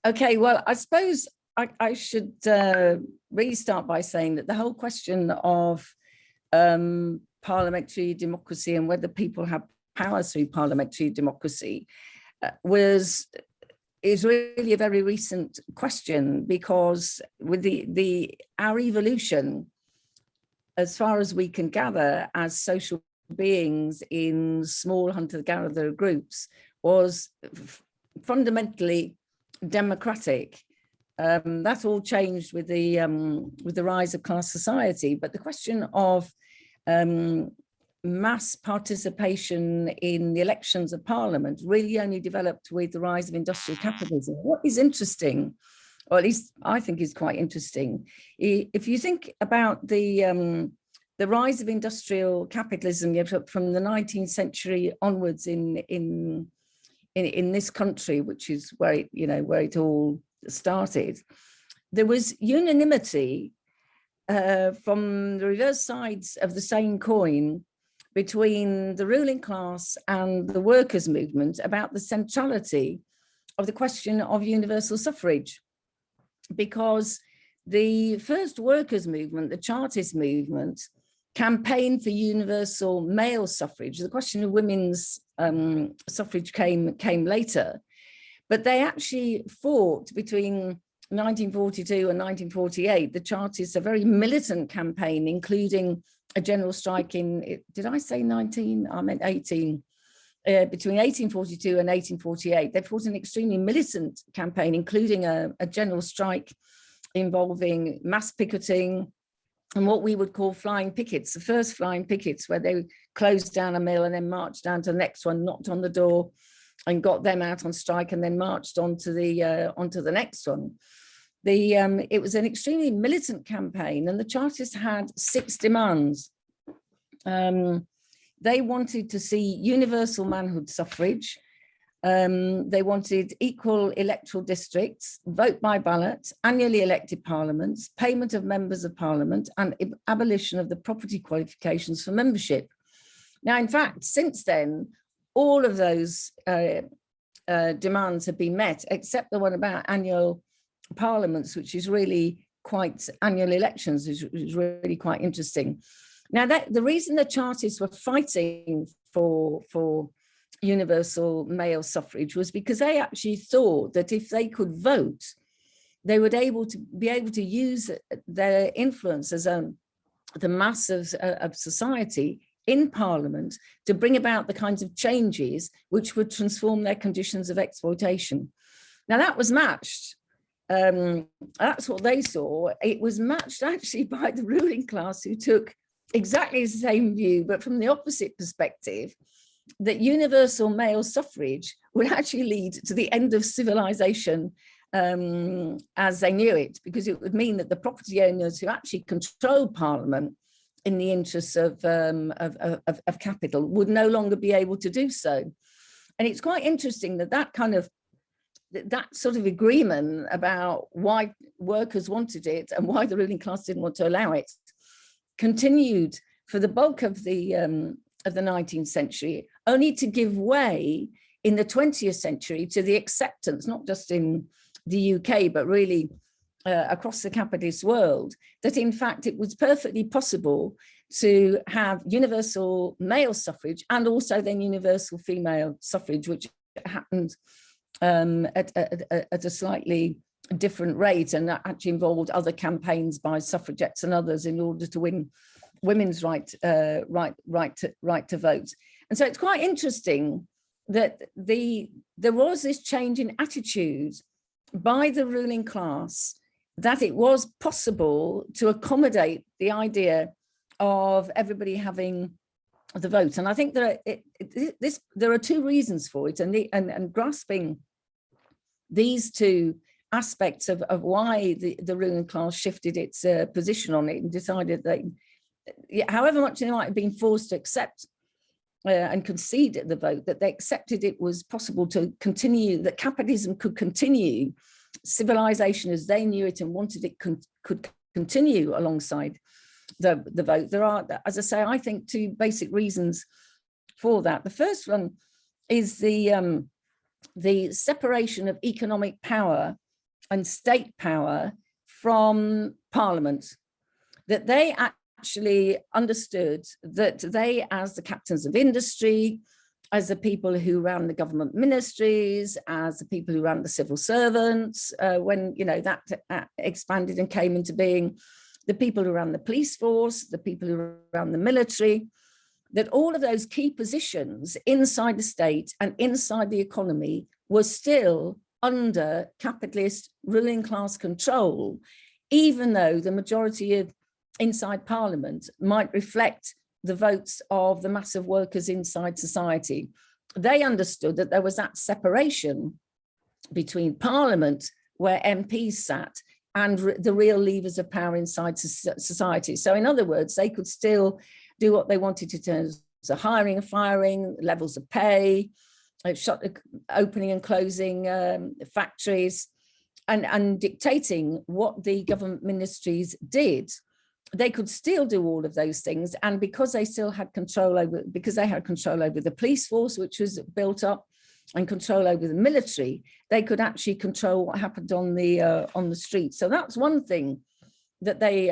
Okay, well, I suppose I should really start by saying that the whole question of parliamentary democracy and whether people have power through parliamentary democracy is really a very recent question, because with our evolution, as far as we can gather, as social beings in small hunter-gatherer groups, was fundamentally democratic. That all changed with the rise of class society, but the question of mass participation in the elections of parliament really only developed with the rise of industrial capitalism. What is interesting, or at least I think is quite interesting, if you think about the rise of industrial capitalism from the 19th century onwards in this country, which is where it all started, there was unanimity from the reverse sides of the same coin between the ruling class and the workers' movement about the centrality of the question of universal suffrage. Because the first workers' movement, the Chartist movement, campaigned for universal male suffrage. The question of women's suffrage came later, but they actually fought between 1942 and 1948. The Chartists, a very militant campaign, including a general strike in, did I say 19? I meant 18. Between 1842 and 1848, they fought an extremely militant campaign, including a general strike involving mass picketing and what we would call flying pickets, the first flying pickets, where they closed down a mill and then marched down to the next one, knocked on the door and got them out on strike, and then marched onto the next one. It was an extremely militant campaign, and the Chartists had 6 demands. They wanted to see universal manhood suffrage. They wanted equal electoral districts, vote by ballot, annually elected parliaments, payment of members of parliament, and abolition of the property qualifications for membership. Now, in fact, since then, all of those demands have been met, except the one about annual parliaments, which is really quite, annual elections is really quite interesting. Now, the reason the Chartists were fighting for universal male suffrage was because they actually thought that if they could vote, they would be able to use their influence as the mass of society in Parliament to bring about the kinds of changes which would transform their conditions of exploitation. Now, that was matched. That's what they saw. It was matched actually by the ruling class, who took exactly the same view, but from the opposite perspective, that universal male suffrage would actually lead to the end of civilization as they knew it, because it would mean that the property owners who actually controlled Parliament in the interests of capital would no longer be able to do so. And it's quite interesting that sort of agreement about why workers wanted it and why the ruling class didn't want to allow it continued for the bulk of the 19th century, only to give way in the 20th century to the acceptance, not just in the UK, but really across the capitalist world, that in fact it was perfectly possible to have universal male suffrage and also then universal female suffrage, which happened at a slightly different rate, and that actually involved other campaigns by suffragettes and others in order to win women's right to vote. And so it's quite interesting that there was this change in attitude by the ruling class, that it was possible to accommodate the idea of everybody having the vote. And I think there are 2 reasons for it, and grasping these 2 aspects of why the ruling class shifted its position on it and decided that, however much they might have been forced to accept and concede the vote, that they accepted it was possible to continue, that capitalism could continue, civilization as they knew it and wanted it could continue alongside the vote. There are, as I say, I think 2 basic reasons for that. The first one is the separation of economic power and state power from Parliament, that they actually understood that they, as the captains of industry, as the people who ran the government ministries, as the people who ran the civil servants, when that expanded and came into being, the people who ran the police force, the people who ran the military, that all of those key positions inside the state and inside the economy were still under capitalist ruling class control, even though the majority of inside Parliament might reflect the votes of the mass of workers inside society. They understood that there was that separation between Parliament, where MPs sat, and the real levers of power inside society. So in other words, they could still do what they wanted to do, so hiring and firing, levels of pay, opening and closing factories, and dictating what the government ministries did. They could still do all of those things, and because they still had control over, the police force, which was built up, and control over the military, they could actually control what happened on the street. So that's one thing that they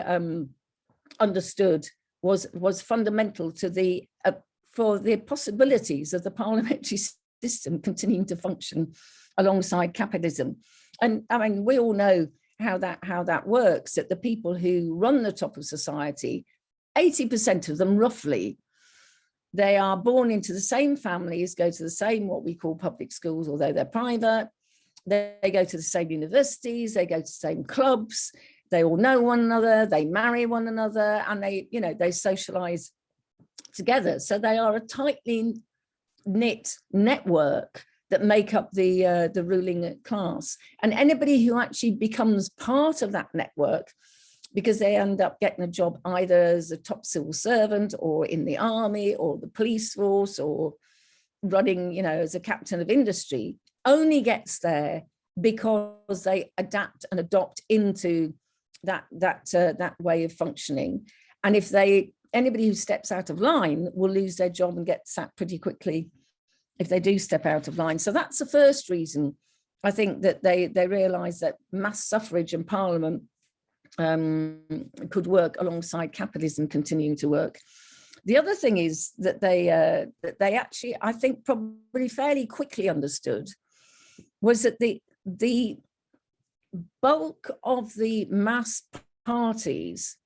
understood was fundamental to for the possibilities of the parliamentary system continuing to function alongside capitalism. And I mean, we all know how that works, that the people who run the top of society, 80% of them roughly, they are born into the same families, go to the same what we call public schools, although they're private. They go to the same universities, they go to the same clubs, they all know one another, they marry one another, and they socialize together. So they are a tightly knit network that make up the ruling class. And anybody who actually becomes part of that network, because they end up getting a job either as a top civil servant or in the army or the police force or running, as a captain of industry, only gets there because they adapt and adopt into that way of functioning. And if anybody who steps out of line will lose their job and get sacked pretty quickly if they do step out of line. So that's the first reason, I think, that they realized that mass suffrage and Parliament could work alongside capitalism continuing to work. The other thing is that they actually, I think, probably fairly quickly understood was that the bulk of the mass parties,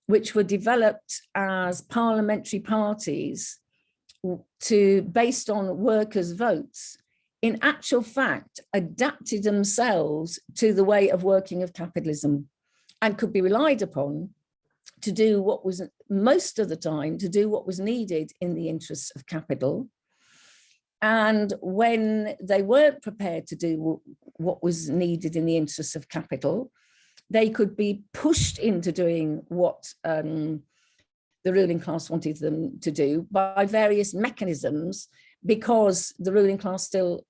which were developed as parliamentary parties based on workers' votes, in actual fact adapted themselves to the way of working of capitalism, and could be relied upon to do what was, most of the time, to do what was needed in the interests of capital. And when they weren't prepared to do what was needed in the interests of capital, they could be pushed into doing what the ruling class wanted them to do by various mechanisms, because the ruling class still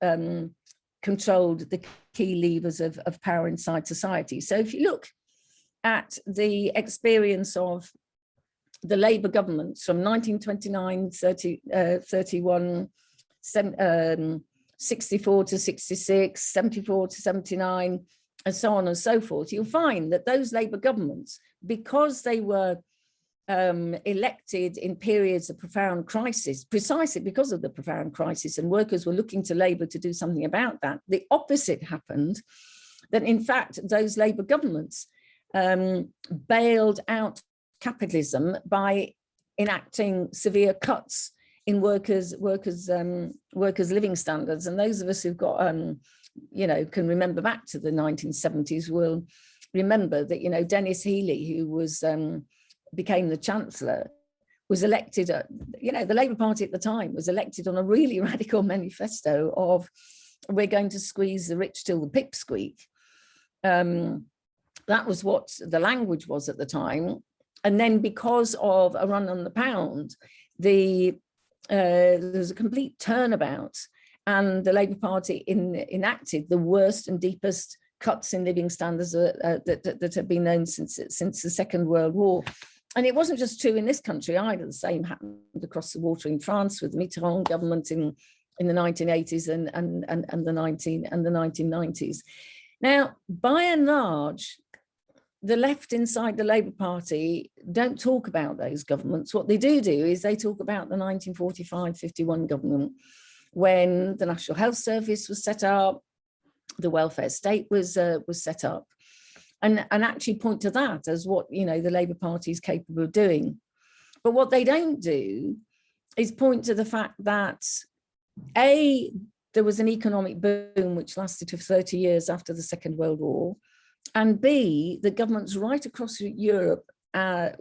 controlled the key levers of power inside society. So if you look at the experience of the Labour governments from 1929, 31, 64 to 66, 74 to 79, and so on and so forth, you'll find that those Labour governments, because they were elected in periods of profound crisis, precisely because of the profound crisis, and workers were looking to Labour to do something about that, the opposite happened, that in fact those Labour governments bailed out capitalism by enacting severe cuts in workers' living standards. And those of us who've got can remember back to the 1970s will remember that Dennis Healey, who became the Chancellor, was elected. The Labour Party at the time was elected on a really radical manifesto of "we're going to squeeze the rich till the pips squeak." That was what the language was at the time. And then, because of a run on the pound, there's a complete turnabout, and the Labour Party enacted the worst and deepest cuts in living standards that have been known since the Second World War. And it wasn't just true in this country either. The same happened across the water in France with the Mitterrand government in the 1980s and the 1990s. Now, by and large, the left inside the Labour Party don't talk about those governments. What they do is they talk about the 1945-51 government, when the National Health Service was set up, the welfare state was set up, and actually point to that as what, you know, the Labour Party is capable of doing. But what they don't do is point to the fact that A, there was an economic boom which lasted for 30 years after the Second World War, and B, the governments right across Europe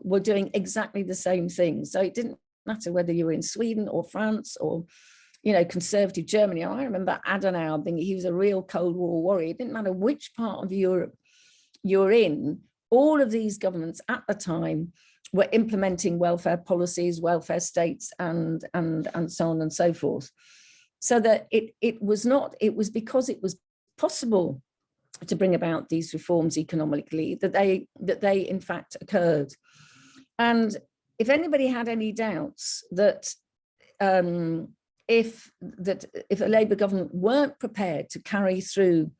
were doing exactly the same thing. So it didn't matter whether you were in Sweden or France or, you know, conservative Germany. I remember Adenauer thinking he was a real Cold War warrior. It didn't matter which part of Europe you're in, all of these governments at the time were implementing welfare policies, welfare states, and so on and so forth. So that it was because it was possible to bring about these reforms economically that they in fact occurred. And if anybody had any doubts that if a Labour government weren't prepared to carry through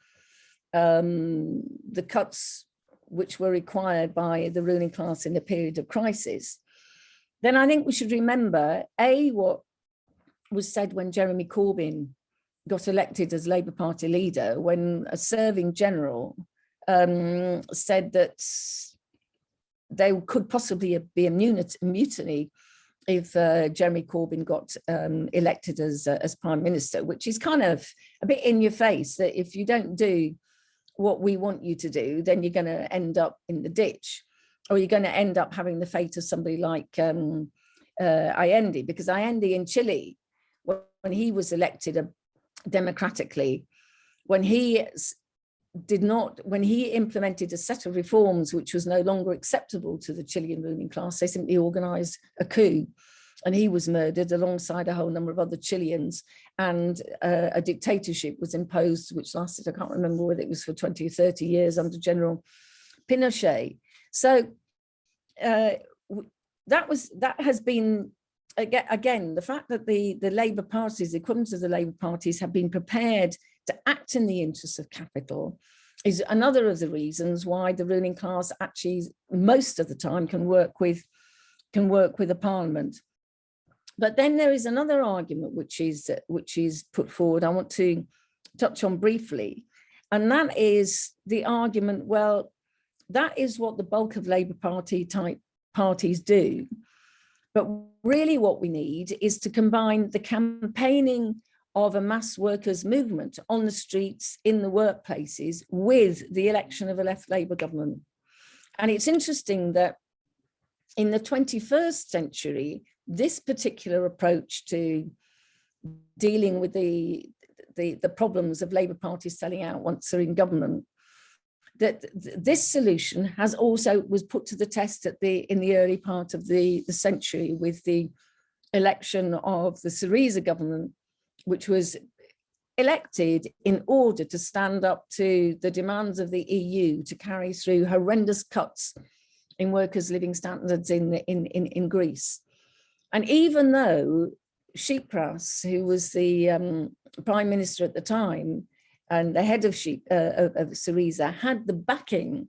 the cuts which were required by the ruling class in a period of crisis, then I think we should remember, A, what was said when Jeremy Corbyn got elected as Labour Party leader, when a serving general said that there could possibly be a mutiny if Jeremy Corbyn got elected as Prime Minister, which is kind of a bit in your face, that if you don't do what we want you to do, then you're going to end up in the ditch, or you're going to end up having the fate of somebody like Allende, because Allende in Chile, when he was elected democratically, when he implemented a set of reforms which was no longer acceptable to the Chilean ruling class, they simply organized a coup, and he was murdered alongside a whole number of other Chileans, and a dictatorship was imposed which lasted, I can't remember whether it was for 20 or 30 years, under General Pinochet. So that has been, again, the fact that the Labour parties, the equivalent of the Labour parties, have been prepared to act in the interests of capital is another of the reasons why the ruling class actually most of the time can work with a parliament. But then there is another argument which is put forward I want to touch on briefly, and that is the argument, well, that is what the bulk of Labour Party type parties do. But really what we need is to combine the campaigning of a mass workers' movement on the streets, in the workplaces, with the election of a left Labour government. And it's interesting that in the 21st century, this particular approach to dealing with the problems of Labour parties selling out once they're in government, that this solution was put to the test in the early part of the century with the election of the Syriza government, which was elected in order to stand up to the demands of the EU to carry through horrendous cuts in workers' living standards in Greece. And even though Tsipras, who was the prime minister at the time and the head of Syriza, had the backing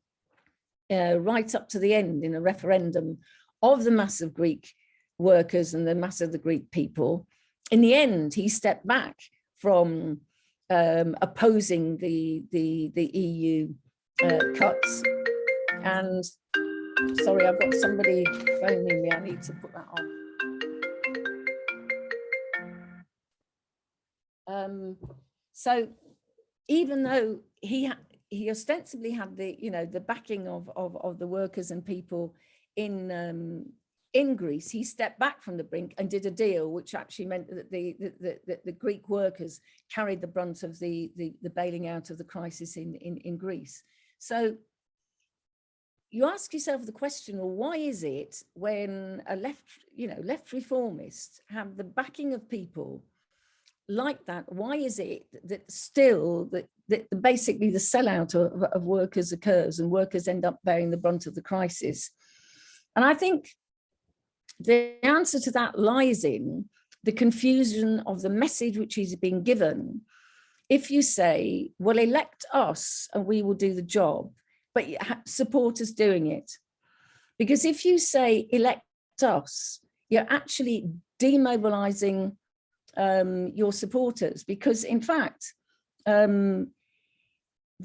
right up to the end in a referendum of the mass of Greek workers and the mass of the Greek people, in the end, he stepped back from opposing the EU cuts. And sorry, I've got somebody phoning me. I need to put that on. So even though he ostensibly had the backing of the workers and people in Greece, he stepped back from the brink and did a deal which actually meant that the Greek workers carried the brunt of the bailing out of the crisis in Greece. So you ask yourself the question, well, why is it when a left reformists have the backing of people like that, why is it that still that basically the sellout of workers occurs and workers end up bearing the brunt of the crisis? And I think the answer to that lies in the confusion of the message which is being given if you say, well, elect us and we will do the job, but support us doing it. Because if you say elect us, you're actually demobilizing your supporters, because in fact, the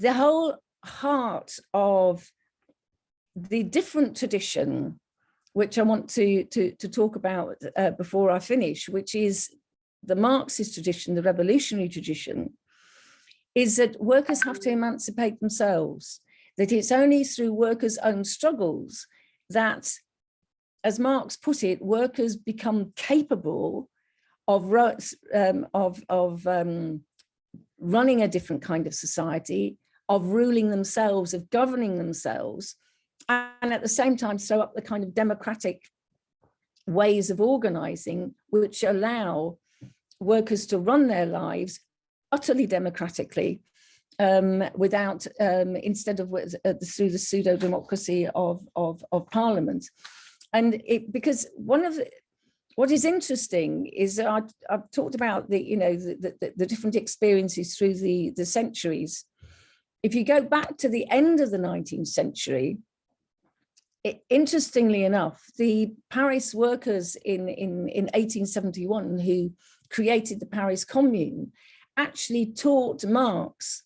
whole heart of the different tradition, which I want to talk about before I finish, which is the Marxist tradition, the revolutionary tradition, is that workers have to emancipate themselves, that it's only through workers' own struggles that, as Marx put it, workers become capable of running a different kind of society, of ruling themselves, of governing themselves, and at the same time throw up the kind of democratic ways of organizing which allow workers to run their lives utterly democratically, without instead of through the pseudo democracy of Parliament. And because what is interesting is that I've talked about the different experiences through the centuries. If you go back to the end of the 19th century, interestingly enough, the Paris workers in 1871 who created the Paris Commune actually taught Marx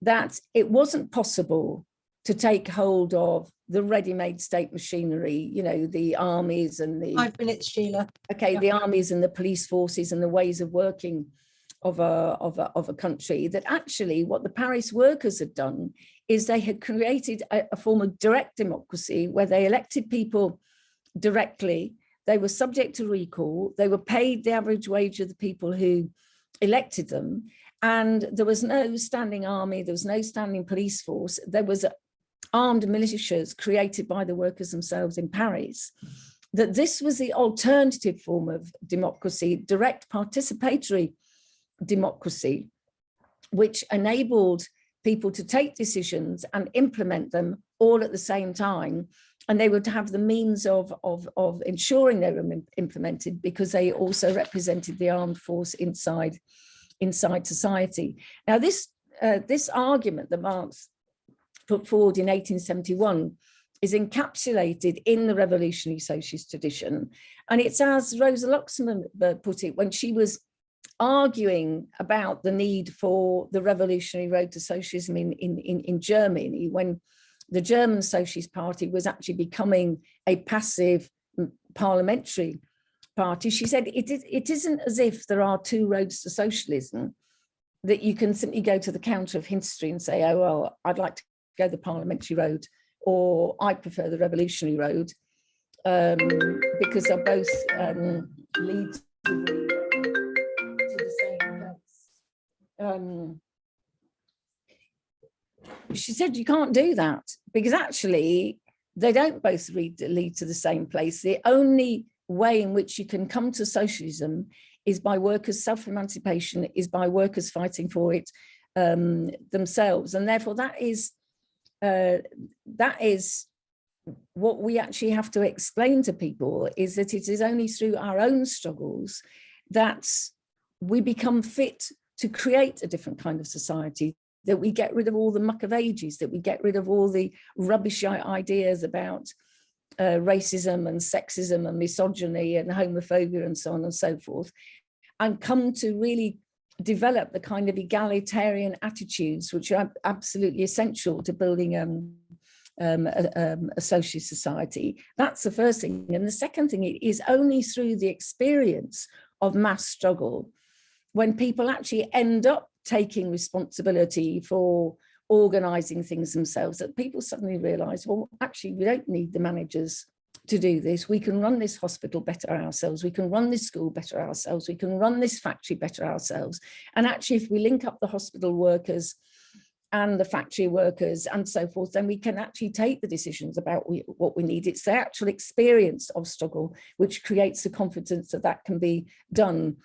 that it wasn't possible to take hold of the ready-made state machinery, the armies and the 5 minutes, Sheila. Okay, yeah. The armies and the police forces and the ways of working of a country. That actually what the Paris workers had done is they had created a form of direct democracy where they elected people directly. They were subject to recall. They were paid the average wage of the people who elected them. And there was no standing army. There was no standing police force. There was armed militias created by the workers themselves in Paris. That this was the alternative form of democracy, direct participatory democracy, which enabled people to take decisions and implement them all at the same time. And they would have the means of ensuring they were implemented because they also represented the armed force inside society. Now, this argument that Marx put forward in 1871 is encapsulated in the revolutionary socialist tradition. And it's as Rosa Luxemburg put it when she was arguing about the need for the revolutionary road to socialism in Germany, when the German Socialist Party was actually becoming a passive parliamentary party. She said, it isn't as if there are two roads to socialism, that you can simply go to the counter of history and say, oh, well, I'd like to go the parliamentary road, or I prefer the revolutionary road, because they both lead to the same place. She said you can't do that because actually they don't both lead to the same place. The only way in which you can come to socialism is by workers' self-emancipation, is by workers fighting for it themselves. And therefore that is what we actually have to explain to people, is that it is only through our own struggles that we become fit to create a different kind of society, that we get rid of all the muck of ages, that we get rid of all the rubbish ideas about racism and sexism and misogyny and homophobia and so on and so forth, and come to really develop the kind of egalitarian attitudes which are absolutely essential to building a socialist society. That's the first thing. And the second thing is only through the experience of mass struggle, when people actually end up taking responsibility for organizing things themselves, that people suddenly realize, well, actually, we don't need the managers to do this. We can run this hospital better ourselves. We can run this school better ourselves. We can run this factory better ourselves. And actually, if we link up the hospital workers and the factory workers and so forth, then we can actually take the decisions about what we need. It's the actual experience of struggle which creates the confidence that that can be done.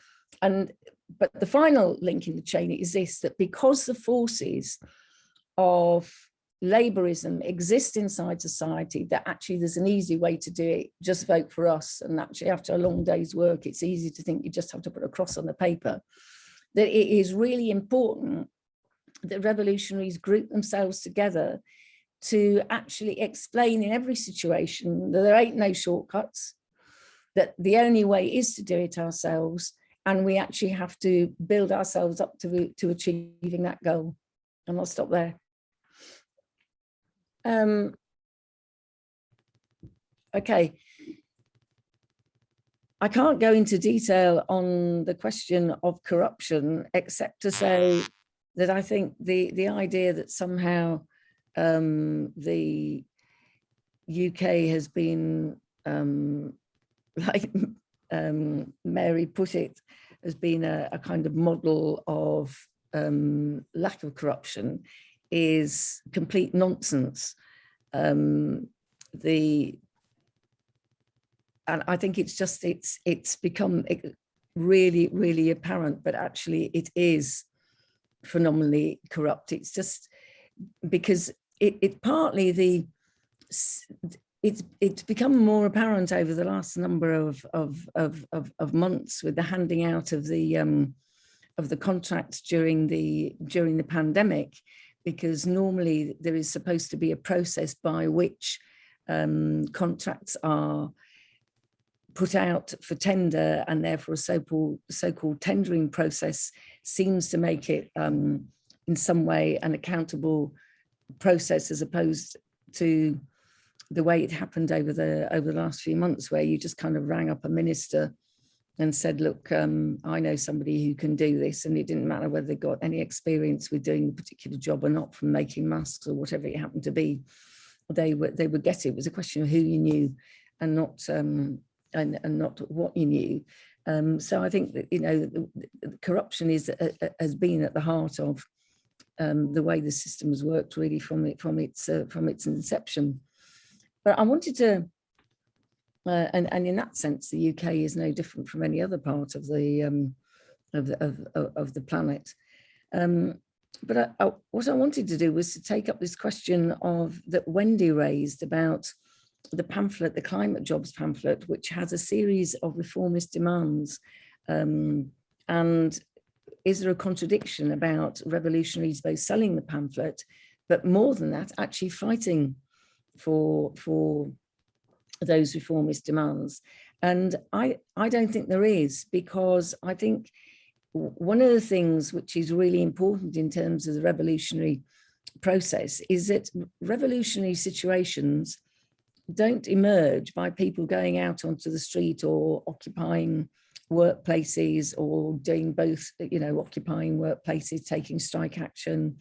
But the final link in the chain is this, that because the forces of labourism exist inside society, that actually there's an easy way to do it. Just vote for us. And actually, after a long day's work, it's easy to think you just have to put a cross on the paper. that it is really important that revolutionaries group themselves together to actually explain in every situation that there ain't no shortcuts, that the only way is to do it ourselves, and we actually have to build ourselves up to achieving that goal. And I'll stop there. Okay. I can't go into detail on the question of corruption, except to say that I think the idea that somehow the UK has been, like Mary put it, has been a kind of model of lack of corruption is complete nonsense. And I think it's just, it's become really, really apparent, but actually it is phenomenally corrupt. It's just because it partly it's become more apparent over the last number of months with the handing out of the contracts during the pandemic, because normally there is supposed to be a process by which contracts are put out for tender, and therefore a so-called tendering process seems to make it in some way an accountable process, as opposed to the way it happened over the last few months, where you just kind of rang up a minister and said, look, I know somebody who can do this, and it didn't matter whether they got any experience with doing the particular job or not, from making masks or whatever it happened to be, they would get it. It was a question of who you knew, and not and not what you knew. So I think that, you know, corruption has been at the heart of the way the system has worked, really, from its inception. But I wanted to, and in that sense, the UK is no different from any other part of the planet. But what I wanted to do was to take up this question that Wendy raised about the pamphlet, the Climate Jobs pamphlet, which has a series of reformist demands. And is there a contradiction about revolutionaries both selling the pamphlet, but more than that, actually fighting for those reformist demands? And I don't think there is, because I think one of the things which is really important in terms of the revolutionary process is that revolutionary situations don't emerge by people going out onto the street or occupying workplaces, or doing both, you know, occupying workplaces, taking strike action,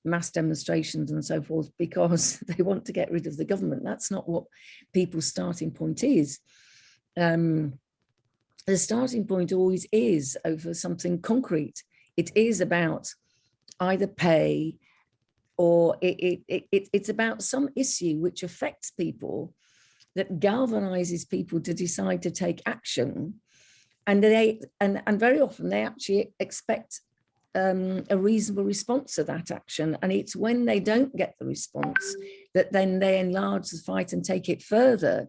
mass demonstrations and so forth, because they want to get rid of the government. That's not what people's starting point is. The starting point always is over something concrete. It is about either pay, or it's about some issue which affects people, that galvanizes people to decide to take action. And very often they actually expect a reasonable response to that action. And it's when they don't get the response that then they enlarge the fight and take it further,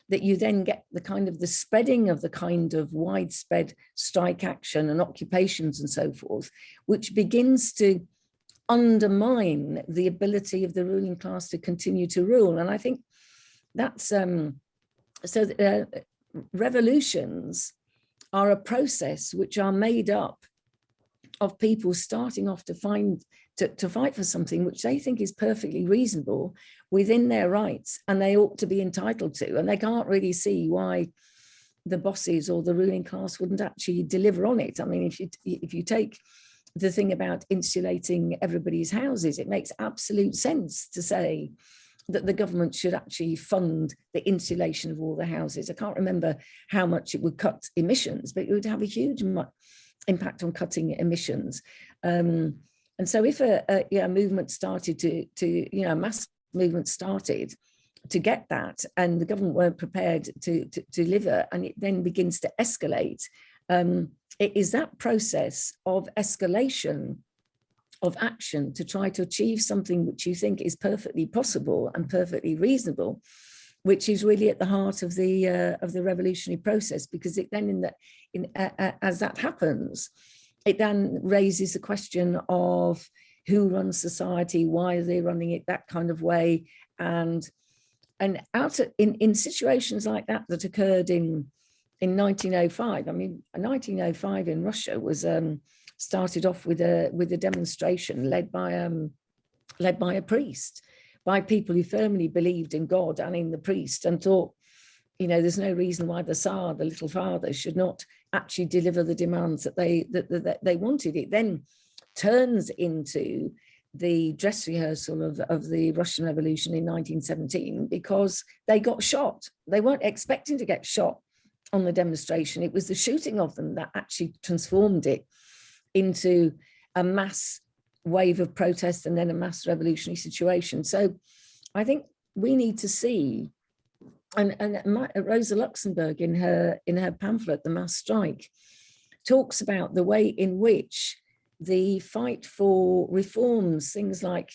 that you then get the kind of the spreading of the kind of widespread strike action and occupations and so forth, which begins to undermine the ability of the ruling class to continue to rule. And I think that's revolutions are a process which are made up of people starting off to fight for something which they think is perfectly reasonable within their rights, and they ought to be entitled to, and they can't really see why the bosses or the ruling class wouldn't actually deliver on it. I mean, if you take the thing about insulating everybody's houses, it makes absolute sense to say that the government should actually fund the insulation of all the houses. I can't remember how much it would cut emissions, but it would have a huge impact on cutting emissions. And so if a movement started a mass movement started to get that, and the government weren't prepared to deliver, and it then begins to escalate, it is that process of escalation of action to try to achieve something which you think is perfectly possible and perfectly reasonable, which is really at the heart of the revolutionary process. Because it then, as that happens, it then raises the question of who runs society, why are they running it that kind of way, and in situations like that occurred in 1905. I mean, 1905 in Russia was started off with a demonstration led by a priest, by people who firmly believed in God and in the priest, and thought, you know, there's no reason why the Tsar, the little father, should not actually deliver the demands that they wanted. It then turns into the dress rehearsal of the Russian Revolution in 1917, because they got shot. They weren't expecting to get shot on the demonstration. It was the shooting of them that actually transformed it into a mass wave of protest and then a mass revolutionary situation. So I think we need to see, and Rosa Luxemburg in her pamphlet, The Mass Strike, talks about the way in which the fight for reforms, things like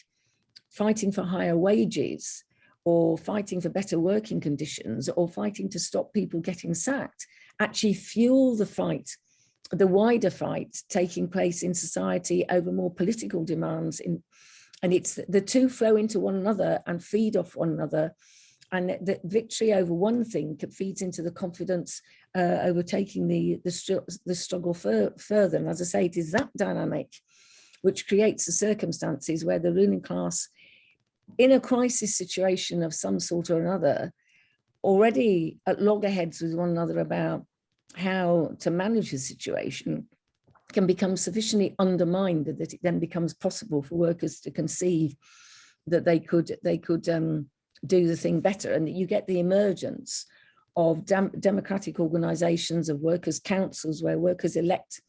fighting for higher wages or fighting for better working conditions or fighting to stop people getting sacked, actually fuel the fight, the wider fight taking place in society over more political demands. And it's the two flow into one another and feed off one another. And the victory over one thing feeds into the confidence overtaking the struggle further. And as I say, it is that dynamic which creates the circumstances where the ruling class, in a crisis situation of some sort or another, already at loggerheads with one another about how to manage the situation, can become sufficiently undermined that it then becomes possible for workers to conceive that they could do the thing better, and that you get the emergence of democratic organizations, of workers' councils, where workers elect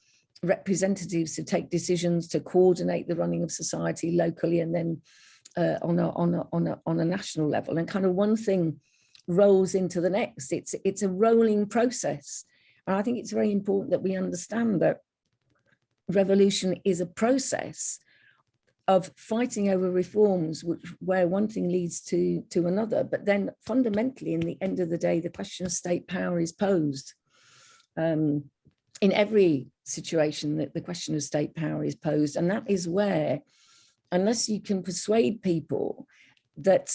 representatives to take decisions, to coordinate the running of society locally and then on a national level. And kind of one thing rolls into the next. It's a rolling process. And I think it's very important that we understand that revolution is a process of fighting over reforms, where one thing leads to another. But then fundamentally, in the end of the day, the question of state power is posed. In every situation, that the question of state power is posed. And that is where, unless you can persuade people that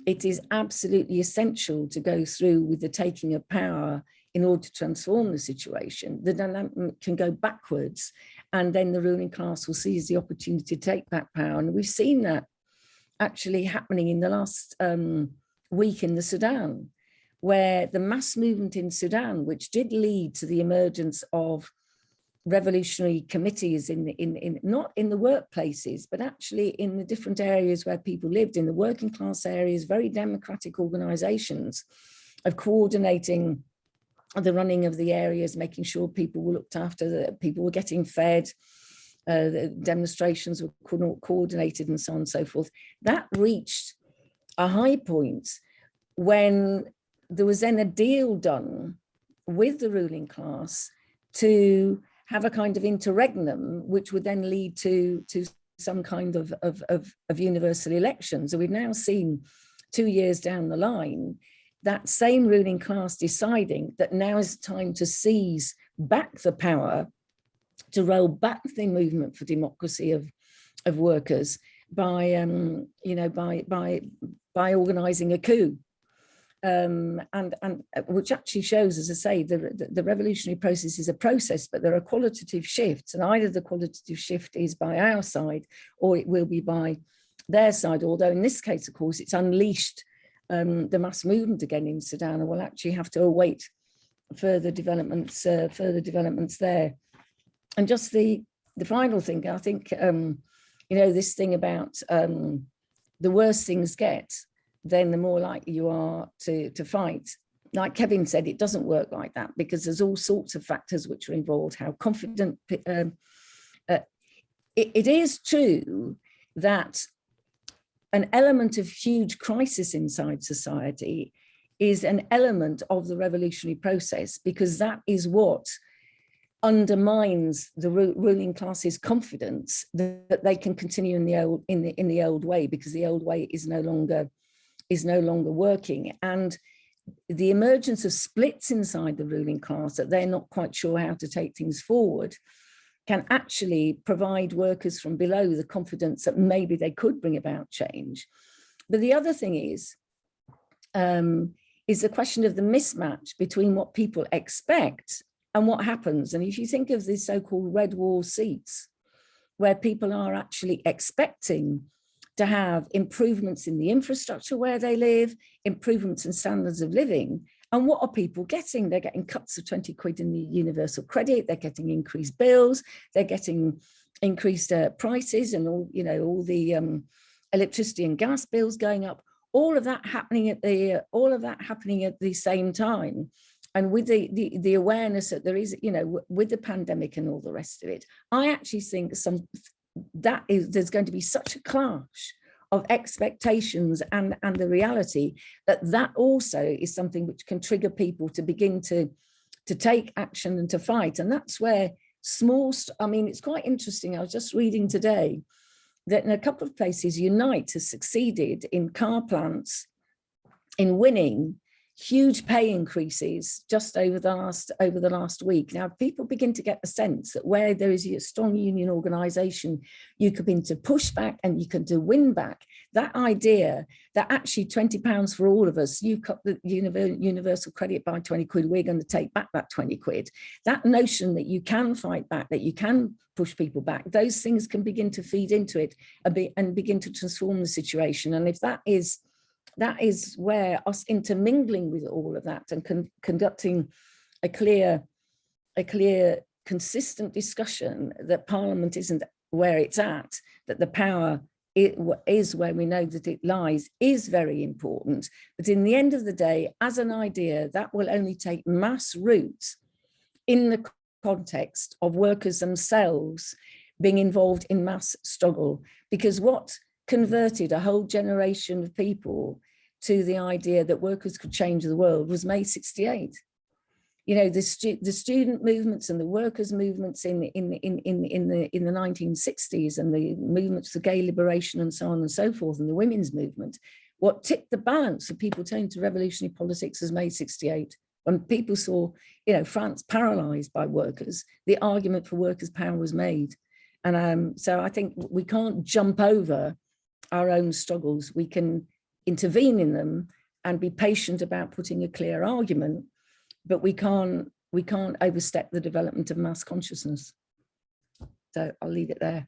it is absolutely essential to go through with the taking of power in order to transform the situation, the dynamic can go backwards, and then the ruling class will seize the opportunity to take back power. And we've seen that actually happening in the last week in the Sudan, where the mass movement in Sudan, which did lead to the emergence of revolutionary committees not in the workplaces, but actually in the different areas where people lived, in the working class areas, very democratic organizations of coordinating the running of the areas, making sure people were looked after, that people were getting fed, the demonstrations were coordinated, and so on and so forth. That reached a high point when there was then a deal done with the ruling class to have a kind of interregnum, which would then lead to some kind of universal elections. So we've now seen 2 years down the line, that same ruling class deciding that now is the time to seize back the power, to roll back the movement for democracy of workers by organising a coup, and which actually shows, as I say, the revolutionary process is a process, but there are qualitative shifts, and either the qualitative shift is by our side or it will be by their side. Although in this case, of course, it's unleashed the mass movement again in Sudan, and we'll actually have to await further developments there. And just the final thing, I think, this thing about the worse things get, then the more likely you are to fight. Like Kevin said, it doesn't work like that, because there's all sorts of factors which are involved, how confident. It is true that an element of huge crisis inside society is an element of the revolutionary process, because that is what undermines the ruling class's confidence that they can continue in the old way, because the old way is no longer working. And the emergence of splits inside the ruling class, that they're not quite sure how to take things forward, can actually provide workers from below the confidence that maybe they could bring about change. But the other thing is the question of the mismatch between what people expect and what happens. And if you think of these so-called red wall seats, where people are actually expecting to have improvements in the infrastructure where they live, improvements in standards of living, and what are people getting? They're getting cuts of 20 quid in the universal credit, they're getting increased bills, they're getting increased prices, and all, you know, all the electricity and gas bills going up, all of that happening at the same time. And with the awareness that there is, you know, with the pandemic and all the rest of it, I actually think there's going to be such a clash of expectations and the reality that also is something which can trigger people to begin to take action and to fight. And that's where I mean, it's quite interesting. I was just reading today that in a couple of places, Unite has succeeded in car plants in winning huge pay increases just over the last week. Now, people begin to get the sense that where there is a strong union organisation, you can begin to push back and you can do win back. That idea that actually £20 for all of us, you cut the universal credit by 20 quid, we're going to take back that 20 quid. That notion that you can fight back, that you can push people back, those things can begin to feed into it and begin to transform the situation. And if that is where us intermingling with all of that and conducting a clear, consistent discussion that Parliament isn't where it's at, that the power is where we know that it lies, is very important. But in the end of the day, as an idea, that will only take mass roots in the context of workers themselves being involved in mass struggle. Because what converted a whole generation of people to the idea that workers could change the world was May 68. You know, the student movements and the workers' movements in the 1960s, and the movements for gay liberation and so on and so forth, and the women's movement. What tipped the balance of people turning to revolutionary politics was May 68. When people saw, you know, France paralysed by workers, the argument for workers' power was made. And so I think we can't jump over our own struggles. We can intervene in them and be patient about putting a clear argument, but we can't overstep the development of mass consciousness. So I'll leave it there.